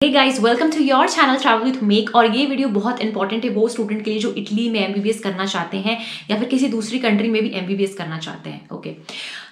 Hey guys, welcome to your channel travel with मेक। और ये वीडियो बहुत इंपॉर्टेंट है वो स्टूडेंट के लिए जो इटली में एमबीबीएस करना चाहते हैं या फिर किसी दूसरी कंट्री में भी एमबीबीएस करना चाहते हैं। ओके,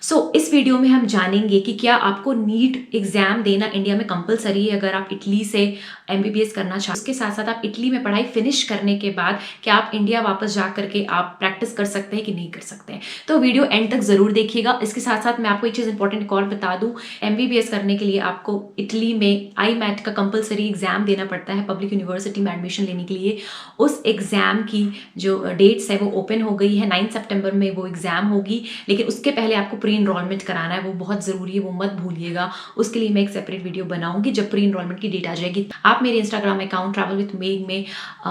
सो इस वीडियो में हम जानेंगे कि क्या आपको नीट एग्जाम देना इंडिया में कंपलसरी है अगर आप इटली से एमबीबीएस करना चाहते हैं। उसके साथ साथ आप इटली में पढ़ाई फिनिश करने के बाद क्या आप इंडिया वापस जा करके आप प्रैक्टिस कर सकते हैं कि नहीं कर सकते हैं। तो वीडियो एंड तक जरूर देखिएगा। इसके साथ साथ मैं आपको एक चीज़ इंपॉर्टेंट और बता दूं, एमबीबीएस करने के लिए आपको इटली में IMAT का कंपलसरी एग्जाम देना पड़ता है पब्लिक यूनिवर्सिटी में एडमिशन लेने के लिए। उस एग्जाम की जो डेट्स है वो ओपन हो गई है, 9 सितंबर में वो एग्जाम होगी। लेकिन उसके पहले आपको प्री इनरोलमेंट कराना है, वो बहुत ज़रूरी है, वो मत भूलिएगा। उसके लिए मैं एक सेपरेट वीडियो बनाऊंगी जब प्री इनरोलमेंट की डेट आ जाएगी। आप मेरे इंस्टाग्राम अकाउंट ट्रैवल विथ मेग में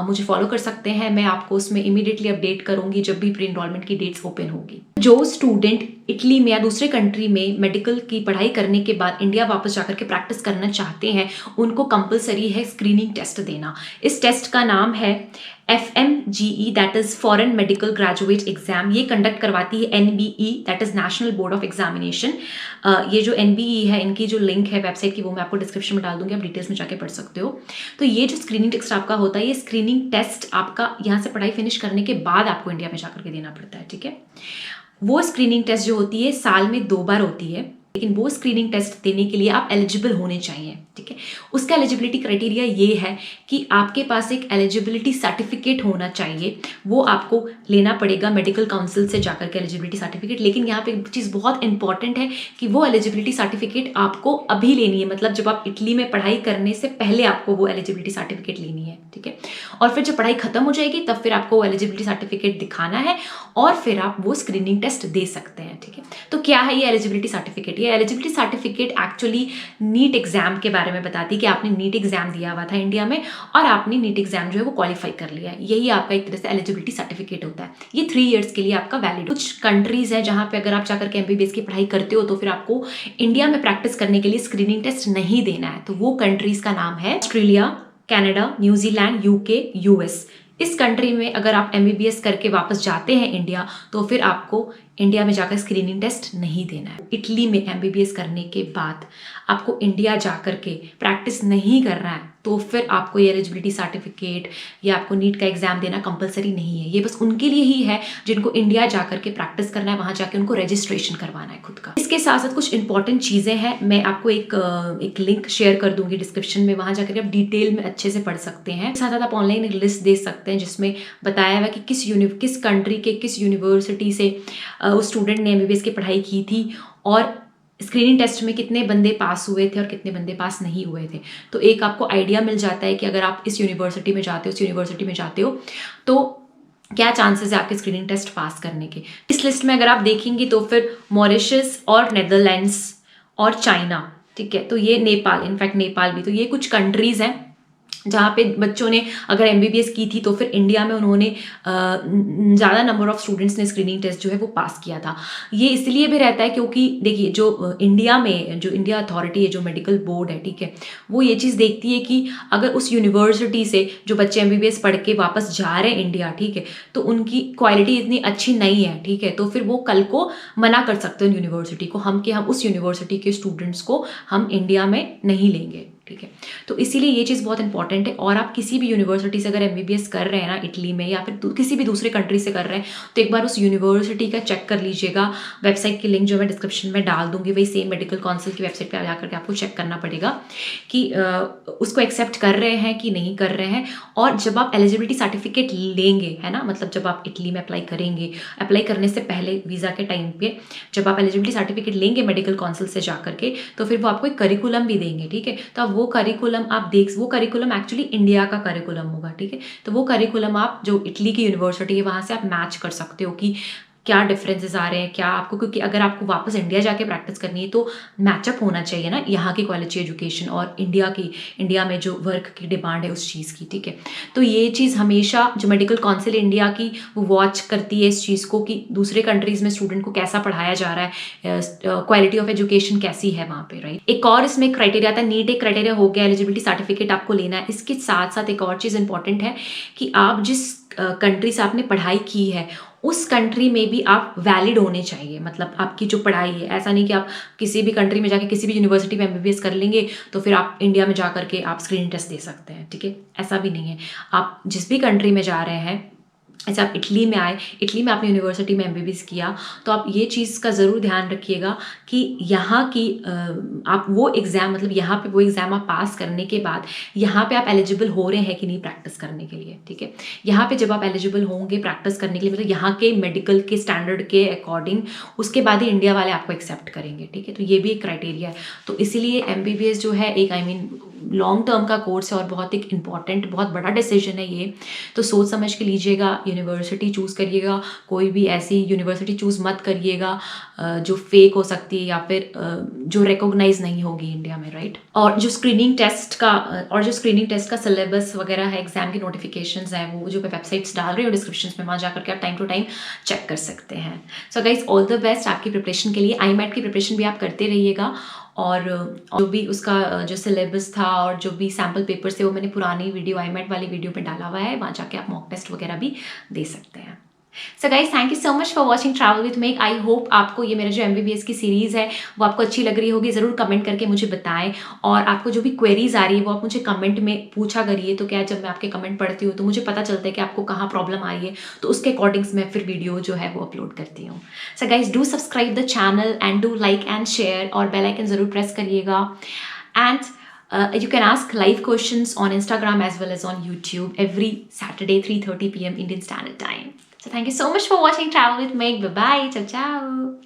मुझे फॉलो कर सकते हैं। मैं आपको उसमें इमीडिएटली अपडेट करूंगी जब भी प्री इनरोलमेंट की डेट्स ओपन होगी। जो स्टूडेंट इटली में या दूसरे कंट्री में मेडिकल की पढ़ाई करने के बाद इंडिया वापस जाकर के प्रैक्टिस करना चाहते हैं, उनको कंपलसरी है स्क्रीनिंग टेस्ट देना। इस टेस्ट का नाम है FMGE, that is foreign medical graduate exam. ये कंडक्ट करवाती है NBE, that is national board of examination. ये जो NBE है, इनकी जो लिंक है वेबसाइट की वो मैं आपको डिस्क्रिप्शन में डाल दूंगी, आप डिटेल्स में जाके पढ़ सकते हो। तो ये जो स्क्रीनिंग टेस्ट आपका होता है, ये स्क्रीनिंग टेस्ट आपका यहाँ से पढ़ाई फिनिश करने के बाद आपको इंडिया में जाकर के देना पड़ता है। ठीक है, वो स्क्रीनिंग टेस्ट जो होती है साल में 2 बार होती है, लेकिन वो स्क्रीनिंग टेस्ट देने के लिए आप एलिजिबल होने चाहिए। ठीक है, उसका एलिजिबिलिटी क्राइटेरिया ये है कि आपके पास एक एलिजिबिलिटी सर्टिफिकेट होना चाहिए। वो आपको लेना पड़ेगा मेडिकल काउंसिल से जाकर के एलिजिबिलिटी सर्टिफिकेट। लेकिन यहाँ पे एक चीज़ बहुत इंपॉर्टेंट है कि वो एलिजिबिलिटी सर्टिफिकेट आपको अभी लेनी है, मतलब जब आप इटली में पढ़ाई करने से पहले आपको वो एलिजिबिलिटी सर्टिफिकेट लेनी है। ठीक है, और फिर जब पढ़ाई खत्म हो जाएगी तब फिर आपको एलिजिबिलिटी सर्टिफिकेट दिखाना है और फिर आप वो स्क्रीनिंग टेस्ट दे सकते हैं। ठीक है, तो क्या है ये एलिजिबिलिटी सर्टिफिकेट? ये eligibility certificate actually NEET exam के बारे में बताती है कि आपने नीट एग्जाम दिया हुआ था इंडिया में और आपने नीट एग्जाम जो है वो क्वालिफाई कर लिया है। यही आपका एक तरह से एलिजिबिलिटी सर्टिफिकेट होता है। ये 3 इयर्स के लिए आपका वैलिड। कुछ कंट्रीज है जहां पे अगर आप जाकर के एमबीबीएस की पढ़ाई करते हो तो फिर आपको इंडिया में प्रैक्टिस करने के लिए स्क्रीनिंग टेस्ट नहीं देना है। तो वो कंट्रीज का नाम है Australia, Canada, New Zealand, UK, US। इस कंट्री में अगर आप एमबीबीएस करके वापस जाते हैं इंडिया तो फिर आपको इंडिया में जाकर स्क्रीनिंग टेस्ट नहीं देना है। इटली में एमबीबीएस करने के बाद आपको इंडिया जाकर के प्रैक्टिस नहीं करना है तो फिर आपको ये एलिजिबिलिटी सर्टिफिकेट या आपको नीट का एग्जाम देना कंपलसरी नहीं है। ये बस उनके लिए ही है जिनको इंडिया जाकर के प्रैक्टिस करना है, वहां जाके उनको रजिस्ट्रेशन करवाना है खुद का। इसके साथ साथ कुछ इंपॉर्टेंट चीजें हैं, मैं आपको एक लिंक शेयर कर दूंगी डिस्क्रिप्शन में, वहां जाकर के आप डिटेल में अच्छे से पढ़ सकते हैं। साथ साथ आप ऑनलाइन एक लिस्ट दे सकते हैं जिसमें बताया हुआ कि किस कंट्री के किस यूनिवर्सिटी से उस स्टूडेंट ने एमबीबीएस की पढ़ाई की थी और स्क्रीनिंग टेस्ट में कितने बंदे पास हुए थे और कितने बंदे पास नहीं हुए थे। तो एक आपको आइडिया मिल जाता है कि अगर आप इस यूनिवर्सिटी में जाते हो, उस यूनिवर्सिटी में जाते हो तो क्या चांसेस है आपके स्क्रीनिंग टेस्ट पास करने के। इस लिस्ट में अगर आप देखेंगे तो फिर मॉरिशस और नेदरलैंड्स और चाइना, ठीक है, तो ये नेपाल, इनफैक्ट नेपाल भी, तो ये कुछ कंट्रीज हैं जहाँ पे बच्चों ने अगर एमबीबीएस की थी तो फिर इंडिया में उन्होंने ज़्यादा नंबर ऑफ स्टूडेंट्स ने स्क्रीनिंग टेस्ट जो है वो पास किया था। ये इसलिए भी रहता है क्योंकि देखिए जो इंडिया में जो इंडिया अथॉरिटी है, जो मेडिकल बोर्ड है, ठीक है, वो ये चीज़ देखती है कि अगर उस यूनिवर्सिटी से जो बच्चे एमबीबीएस पढ़ के वापस जा रहे हैं इंडिया, ठीक है, तो उनकी क्वालिटी इतनी अच्छी नहीं है, ठीक है, तो फिर वो कल को मना कर सकते हैं यूनिवर्सिटी को हम उस यूनिवर्सिटी के स्टूडेंट्स को हम इंडिया में नहीं लेंगे। ठीक है, तो इसीलिए ये चीज़ बहुत इंपॉर्टेंट है। और आप किसी भी यूनिवर्सिटी से अगर एमबीबीएस कर रहे हैं ना इटली में या फिर किसी भी दूसरे कंट्री से कर रहे हैं तो एक बार उस यूनिवर्सिटी का चेक कर लीजिएगा। वेबसाइट की लिंक जो मैं डिस्क्रिप्शन में डाल दूंगी, वही सेम मेडिकल काउंसिल की वेबसाइट पर जाकर के आपको चेक करना पड़ेगा कि उसको एक्सेप्ट कर रहे हैं कि नहीं कर रहे हैं। और जब आप एलिजिबिलिटी सर्टिफिकेट लेंगे, है ना, मतलब जब आप इटली में अप्लाई करेंगे, अप्लाई करने से पहले वीज़ा के टाइम पे जब आप एलिजिबिलिटी सर्टिफिकेट लेंगे मेडिकल काउंसिल से जाकर के तो फिर वो आपको एक करिकुलम भी देंगे। ठीक है, तो वो करिकुलम वो करिकुलम एक्चुअली इंडिया का करिकुलम होगा। ठीक है, तो वो करिकुलम आप जो इटली की यूनिवर्सिटी है वहां से आप मैच कर सकते हो कि क्या डिफरेंसेस आ रहे हैं, क्या आपको, क्योंकि अगर आपको वापस इंडिया जाके प्रैक्टिस करनी है तो मैचअप होना चाहिए ना यहाँ की क्वालिटी एजुकेशन और इंडिया में जो वर्क की डिमांड है उस चीज़ की। ठीक है, तो ये चीज़ हमेशा जो मेडिकल काउंसिल इंडिया की वो वॉच करती है इस चीज़ को कि दूसरे कंट्रीज़ में स्टूडेंट को कैसा पढ़ाया जा रहा है, क्वालिटी ऑफ एजुकेशन कैसी है वहाँ पे, राइट। एक और इसमें क्राइटेरिया था, नीट एक क्राइटेरिया हो गया, एलिजिबिलिटी सर्टिफिकेट आपको लेना है। इसके साथ साथ एक और चीज़ इंपॉर्टेंट है कि आप जिस कंट्री से आपने पढ़ाई की है उस कंट्री में भी आप वैलिड होने चाहिए। मतलब आपकी जो पढ़ाई है, ऐसा नहीं कि आप किसी भी कंट्री में जाके किसी भी यूनिवर्सिटी में एमबीबीएस कर लेंगे तो फिर आप इंडिया में जा करके आप स्क्रीनिंग टेस्ट दे सकते हैं, ठीक है, ऐसा भी नहीं है। आप जिस भी कंट्री में जा रहे हैं, ऐसे आप इटली में आए, इटली में आपने यूनिवर्सिटी में एमबीबीएस किया, तो आप ये चीज़ का ज़रूर ध्यान रखिएगा कि यहाँ की आप वो एग्ज़ाम, मतलब यहाँ पे वो एग्ज़ाम आप पास करने के बाद यहाँ पे आप एलिजिबल हो रहे हैं कि नहीं प्रैक्टिस करने के लिए, ठीक है। यहाँ पे जब आप एलिजिबल होंगे प्रैक्टिस करने के लिए, मतलब यहाँ के मेडिकल के स्टैंडर्ड के अकॉर्डिंग, उसके बाद ही इंडिया वाले आपको एक्सेप्ट करेंगे, ठीक है। तो ये भी एक क्राइटेरिया है। तो इसीलिए एमबीबीएस जो है एक लॉन्ग टर्म का कोर्स है और बहुत एक इम्पॉर्टेंट, बहुत बड़ा डिसीजन है ये। तो सोच समझ के लीजिएगा, यूनिवर्सिटी चूज़ करिएगा, कोई भी ऐसी यूनिवर्सिटी चूज़ मत करिएगा जो फेक हो सकती है या फिर जो रिकॉग्नाइज नहीं होगी इंडिया में, राइट। और जो स्क्रीनिंग टेस्ट का सिलेबस वगैरह है, एग्जाम की नोटिफिकेशंस हैं, वो जो मैं वेबसाइट्स डाल रही हूँ डिस्क्रिप्शन में, वहाँ जाकर के आप टाइम टू टाइम चेक कर सकते हैं। So guys, all the best आपकी प्रिपरेशन के लिए। IMAT की प्रिपरेशन भी आप करते रहिएगा, और जो भी उसका जो सिलेबस था और जो भी सैम्पल पेपर्स थे वो मैंने पुरानी वीडियो, IMAT वाली वीडियो पे डाला हुआ है, वहाँ जाके आप मॉक टेस्ट वगैरह भी दे सकते हैं। So guys, thank you so much for watching travel with make. I hope आपको ये मेरा जो MBBS की सीरीज़ है वो आपको अच्छी लग रही होगी। ज़रूर कमेंट करके मुझे बताएं, और आपको जो भी क्वेरीज आ रही है वो आप मुझे कमेंट में पूछा करिए। तो क्या जब मैं आपके कमेंट पढ़ती हूँ तो मुझे पता चलता है कि आपको कहाँ प्रॉब्लम आ रही है, तो उसके अकॉर्डिंग्स मैं फिर वीडियो जो है वो अपलोड करती हूँ। So guys, do subscribe the channel and do like and share, और बेल आइकन ज़रूर प्रेस करिएगा। And you can ask live questions on Instagram as well as on YouTube every Saturday 3:30 p.m. Indian Standard Time. So thank you so much for watching Travel with Meg. Bye bye. Ciao ciao.